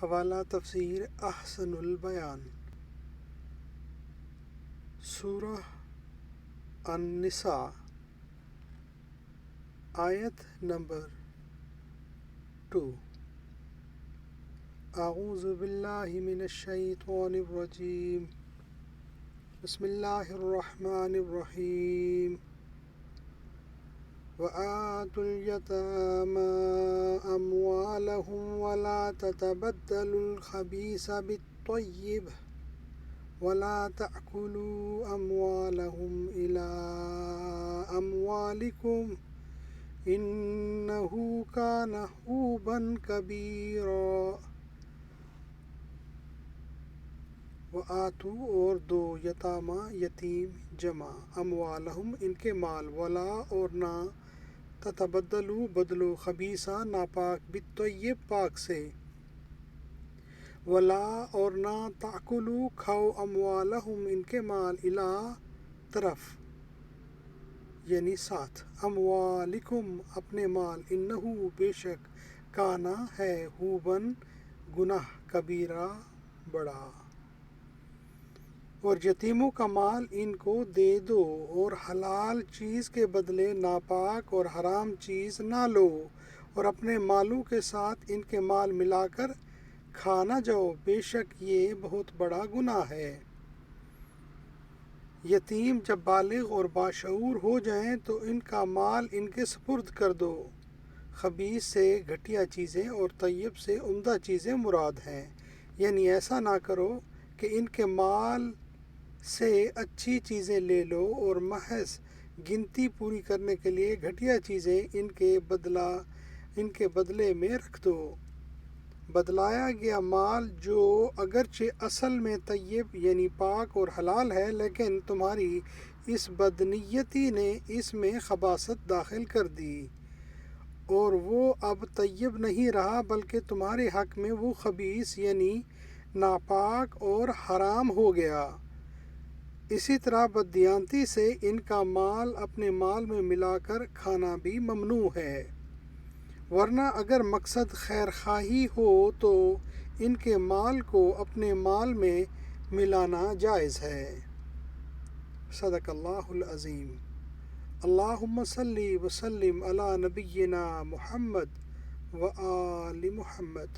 حوالہ تفسیر احسن البیان، سورہ النساء، آیت نمبر 2۔ اعوذ باللہ من الشیطان الرجیم، بسم اللہ الرحمن الرحیم۔ وآتوا اليتامى أموالهم ولا تتبدلوا الخبيث بالطيب ولا تأكلوا أموالهم إلى أموالكم إنه كان حوبا كبيرا۔ وآتو اور دو، یتامہ یتیم جمع، اموالہم ان کے مال، ولا اور نہ، تتبدلو بدلو، خبیثہ ناپاک، بالطیب پاک سے، ولا اور نہ، تأکلو کھاؤ، اموالہم ان کے مال، الا طرف یعنی ساتھ، اموالکم اپنے مال، انہو بے شک، کانا ہے، حوبن گناہ، کبیرہ بڑا۔ اور یتیموں کا مال ان کو دے دو، اور حلال چیز کے بدلے ناپاک اور حرام چیز نہ لو، اور اپنے مالوں کے ساتھ ان کے مال ملا کر کھا نہ جاؤ، بے شک یہ بہت بڑا گناہ ہے۔ یتیم جب بالغ اور باشعور ہو جائیں تو ان کا مال ان کے سپرد کر دو۔ خبیث سے گھٹیا چیزیں اور طیب سے عمدہ چیزیں مراد ہیں، یعنی ایسا نہ کرو کہ ان کے مال سے اچھی چیزیں لے لو اور محض گنتی پوری کرنے کے لیے گھٹیا چیزیں ان کے بدلے میں رکھ دو۔ بدلایا گیا مال جو اگرچہ اصل میں طیب یعنی پاک اور حلال ہے، لیکن تمہاری اس بدنیتی نے اس میں خباثت داخل کر دی، اور وہ اب طیب نہیں رہا بلکہ تمہارے حق میں وہ خبیث یعنی ناپاک اور حرام ہو گیا۔ اسی طرح بددیانتی سے ان کا مال اپنے مال میں ملا کر کھانا بھی ممنوع ہے، ورنہ اگر مقصد خیر خواہی ہو تو ان کے مال کو اپنے مال میں ملانا جائز ہے۔ صدق اللہ العظیم۔ اللہم صلی وسلم علی نبینا محمد وآل محمد۔